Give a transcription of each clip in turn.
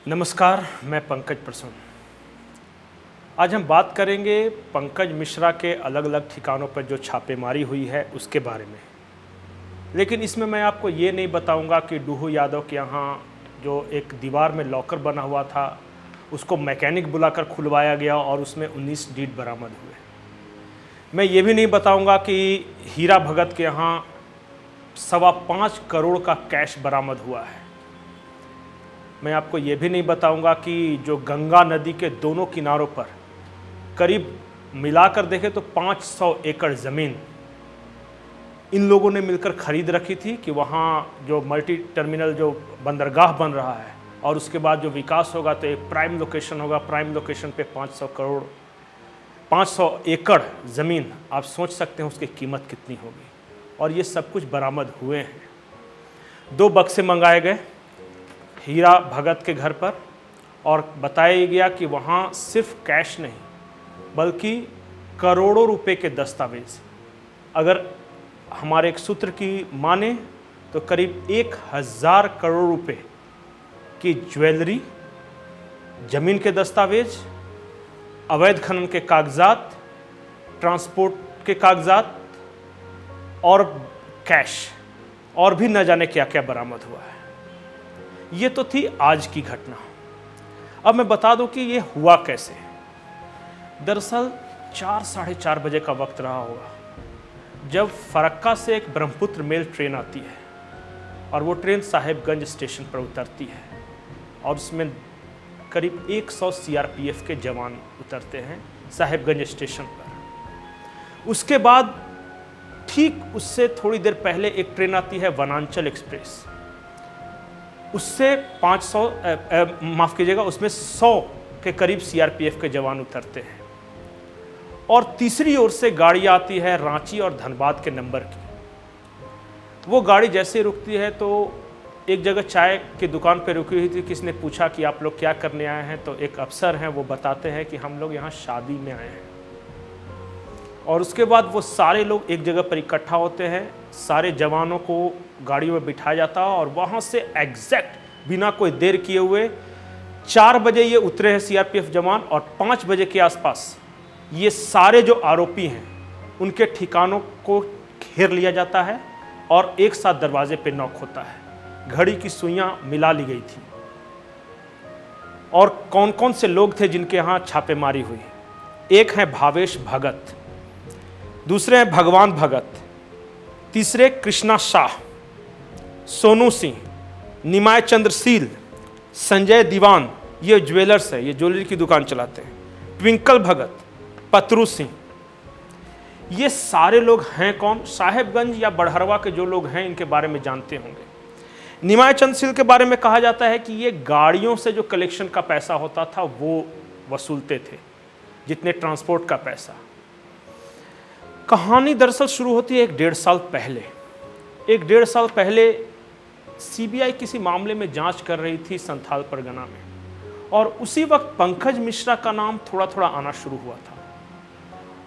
नमस्कार, मैं पंकज प्रसून। आज हम बात करेंगे पंकज मिश्रा के अलग अलग ठिकानों पर जो छापेमारी हुई है उसके बारे में। लेकिन इसमें मैं आपको ये नहीं बताऊंगा कि डूहू यादव के यहाँ जो एक दीवार में लॉकर बना हुआ था उसको मैकेनिक बुलाकर खुलवाया गया और उसमें 19 डीड बरामद हुए। मैं ये भी नहीं बताऊंगा कि हीरा भगत के यहाँ 5.25 करोड़ का कैश बरामद हुआ है। मैं आपको ये भी नहीं बताऊंगा कि जो गंगा नदी के दोनों किनारों पर करीब मिलाकर देखें तो 500 एकड़ ज़मीन इन लोगों ने मिलकर खरीद रखी थी कि वहाँ जो मल्टी टर्मिनल जो बंदरगाह बन रहा है और उसके बाद जो विकास होगा तो एक प्राइम लोकेशन होगा। प्राइम लोकेशन पे 500 एकड़ ज़मीन, आप सोच सकते हैं उसकी कीमत कितनी होगी। और ये सब कुछ बरामद हुए हैं। 2 बक्से मंगाए गए हीरा भगत के घर पर और बताया गया कि वहाँ सिर्फ कैश नहीं बल्कि करोड़ों रुपए के दस्तावेज, अगर हमारे एक सूत्र की माने तो करीब 1000 करोड़ रुपए की ज्वेलरी, जमीन के दस्तावेज, अवैध खनन के कागजात, ट्रांसपोर्ट के कागजात और कैश और भी न जाने क्या क्या बरामद हुआ है। ये तो थी आज की घटना। अब मैं बता दूं कि ये हुआ कैसे। दरअसल 4-4:30 बजे का वक्त रहा होगा जब फरक्का से एक ब्रह्मपुत्र मेल ट्रेन आती है और वो ट्रेन साहेबगंज स्टेशन पर उतरती है और उसमें करीब 100 सीआरपीएफ के जवान उतरते हैं साहेबगंज स्टेशन पर। उसके बाद ठीक उससे थोड़ी देर पहले एक ट्रेन आती है वनांचल एक्सप्रेस, उससे 500 उसमें 100 के करीब सीआरपीएफ के जवान उतरते हैं। और तीसरी ओर से गाड़ी आती है रांची और धनबाद के नंबर की। वो गाड़ी जैसे रुकती है तो एक जगह चाय की दुकान पर रुकी हुई थी। किसने पूछा कि आप लोग क्या करने आए हैं, तो एक अफसर हैं वो बताते हैं कि हम लोग यहाँ शादी में आए हैं। और उसके बाद वो सारे लोग एक जगह पर इकट्ठा होते हैं, सारे जवानों को गाड़ी में बिठाया जाता है और वहाँ से एग्जैक्ट बिना कोई देर किए हुए 4 बजे ये उतरे हैं सीआरपीएफ जवान और 5 बजे के आसपास ये सारे जो आरोपी हैं उनके ठिकानों को घेर लिया जाता है और एक साथ दरवाजे पे नॉक होता है। घड़ी की सुइयां मिला ली गई थी। और कौन कौन से लोग थे जिनके यहाँ छापेमारी हुई? एक है भावेश भगत, दूसरे हैं भगवान भगत, तीसरे कृष्णा शाह, सोनू सिंह, निमाय चंद्रशील, संजय दीवान, ये ज्वेलर्स है, ये ज्वेलरी की दुकान चलाते हैं, ट्विंकल भगत, पतरू सिंह। ये सारे लोग हैं कौन? साहेबगंज या बड़हरवा के जो लोग हैं इनके बारे में जानते होंगे। निमाय चंद्रशील के बारे में कहा जाता है कि ये गाड़ियों से जो कलेक्शन का पैसा होता था वो वसूलते थे, जितने ट्रांसपोर्ट का पैसा। कहानी दरअसल शुरू होती है 1-1.5 साल पहले। 1-1.5 साल पहले सीबीआई किसी मामले में जांच कर रही थी संथाल परगना में और उसी वक्त पंकज मिश्रा का नाम थोड़ा थोड़ा आना शुरू हुआ था।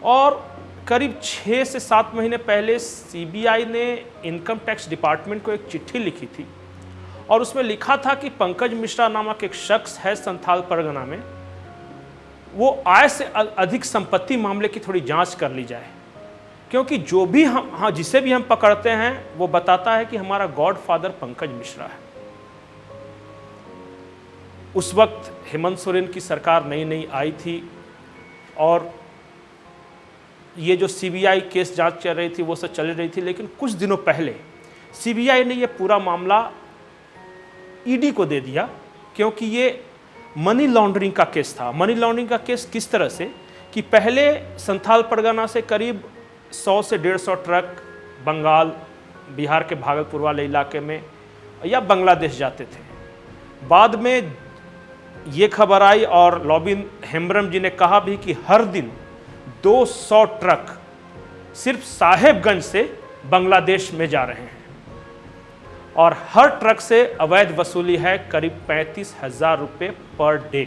और करीब 6 से 7 महीने पहले सीबीआई ने इनकम टैक्स डिपार्टमेंट को एक चिट्ठी लिखी थी और उसमें लिखा था कि पंकज मिश्रा नामक एक शख्स है संथाल परगना में, वो आय से अधिक संपत्ति मामले की थोड़ी जांच कर ली जाए, क्योंकि जो भी हम जिसे भी हम पकड़ते हैं वो बताता है कि हमारा गॉडफादर पंकज मिश्रा है। उस वक्त हेमंत सोरेन की सरकार नई नई आई थी और ये जो सीबीआई केस जांच चल रही थी वो सब चल रही थी। लेकिन कुछ दिनों पहले सीबीआई ने ये पूरा मामला ईडी को दे दिया, क्योंकि ये मनी लॉन्ड्रिंग का केस था। मनी लॉन्ड्रिंग का केस किस तरह से कि पहले संथाल परगना से करीब 100 से 150 ट्रक बंगाल, बिहार के भागलपुर वाले इलाके में या बांग्लादेश जाते थे। बाद में ये खबर आई और लॉबिन हेम्ब्रम जी ने कहा भी कि हर दिन 200 ट्रक सिर्फ साहेबगंज से बांग्लादेश में जा रहे हैं और हर ट्रक से अवैध वसूली है करीब 35,000 रुपये पर डे।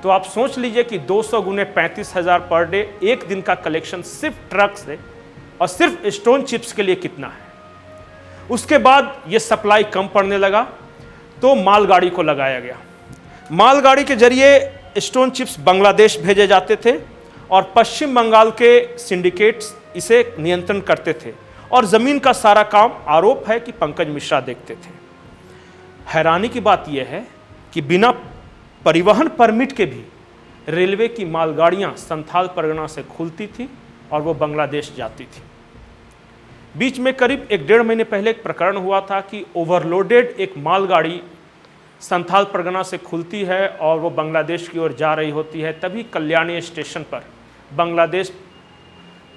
तो आप सोच लीजिए कि 200 गुने 35,000 पर डे, एक दिन का कलेक्शन सिर्फ ट्रक से और सिर्फ स्टोन चिप्स के लिए कितना है। उसके बाद ये सप्लाई कम पड़ने लगा तो मालगाड़ी को लगाया गया। मालगाड़ी के जरिए स्टोन चिप्स बांग्लादेश भेजे जाते थे और पश्चिम बंगाल के सिंडिकेट्स इसे नियंत्रण करते थे और जमीन का सारा काम आरोप है कि पंकज मिश्रा देखते थे। हैरानी की बात यह है कि बिना परिवहन परमिट के भी रेलवे की मालगाड़ियां संथाल परगना से खुलती थी और वो बांग्लादेश जाती थी। बीच में करीब 1-1.5 महीने पहले एक प्रकरण हुआ था कि ओवरलोडेड एक मालगाड़ी संथाल परगना से खुलती है और वो बांग्लादेश की ओर जा रही होती है। तभी कल्याणी स्टेशन पर बांग्लादेश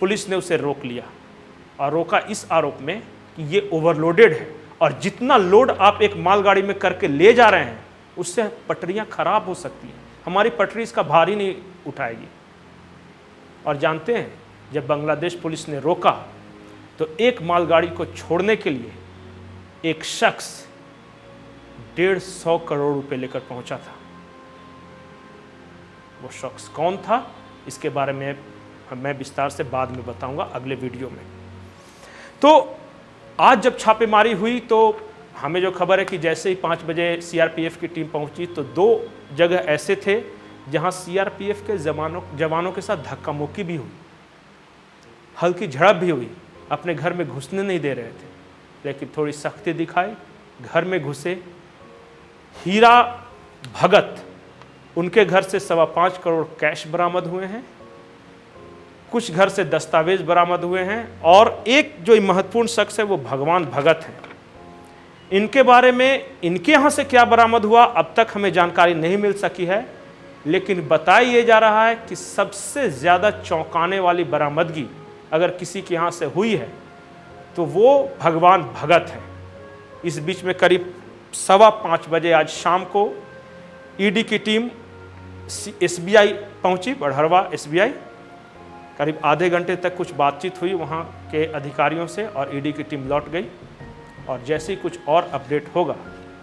पुलिस ने उसे रोक लिया और रोका इस आरोप में कि ये ओवरलोडेड है और जितना लोड आप एक मालगाड़ी में करके ले जा रहे हैं उससे पटरियां खराब हो सकती हैं, हमारी पटरी इसका भार ही नहीं उठाएगी। और जानते हैं, जब बांग्लादेश पुलिस ने रोका तो एक मालगाड़ी को छोड़ने के लिए एक शख्स 150 करोड़ रुपए लेकर पहुंचा था। वो शख्स कौन था, इसके बारे में मैं विस्तार से बाद में बताऊंगा अगले वीडियो में। तो आज जब छापेमारी हुई तो हमें जो खबर है कि जैसे ही 5 बजे सीआरपीएफ की टीम पहुंची तो 2 जगह ऐसे थे जहां सीआरपीएफ के जवानों के साथ धक्का मुक्की भी हुई, हल्की झड़प भी हुई। अपने घर में घुसने नहीं दे रहे थे, लेकिन थोड़ी सख्ती दिखाई, घर में घुसे। हीरा भगत, उनके घर से 5.25 करोड़ कैश बरामद हुए हैं, कुछ घर से दस्तावेज बरामद हुए हैं और एक जो महत्वपूर्ण शख्स है वो भगवान भगत हैं। इनके बारे में इनके यहाँ से क्या बरामद हुआ अब तक हमें जानकारी नहीं मिल सकी है, लेकिन बताया ये जा रहा है कि सबसे ज़्यादा चौंकाने वाली बरामदगी अगर किसी के यहाँ से हुई है तो वो भगवान भगत है। इस बीच में करीब 5:15 बजे आज शाम को ईडी की टीम एसबीआई पहुंची, बड़हरवा एसबीआई। करीब आधे घंटे तक कुछ बातचीत हुई वहाँ के अधिकारियों से और ईडी की टीम लौट गई और जैसे ही कुछ और अपडेट होगा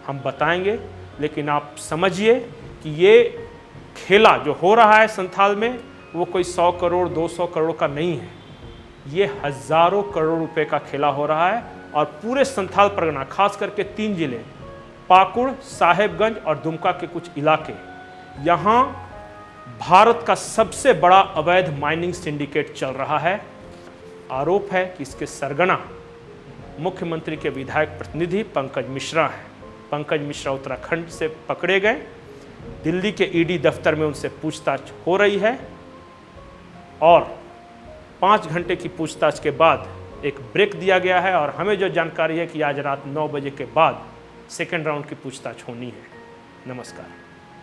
हम बताएंगे। लेकिन आप समझिए कि ये खेला जो हो रहा है संथाल में वो कोई 100 करोड़ 200 करोड़ का नहीं है, ये हज़ारों करोड़ रुपए का खेला हो रहा है। और पूरे संथाल परगना, खास करके 3 जिले पाकुड़, साहेबगंज और दुमका के कुछ इलाके, यहाँ भारत का सबसे बड़ा अवैध माइनिंग सिंडिकेट चल रहा है। आरोप है कि इसके सरगना मुख्यमंत्री के विधायक प्रतिनिधि पंकज मिश्रा हैं। पंकज मिश्रा उत्तराखंड से पकड़े गए, दिल्ली के ईडी दफ्तर में उनसे पूछताछ हो रही है और 5 घंटे की पूछताछ के बाद एक ब्रेक दिया गया है और हमें जो जानकारी है कि आज रात 9 बजे के बाद सेकेंड राउंड की पूछताछ होनी है। नमस्कार।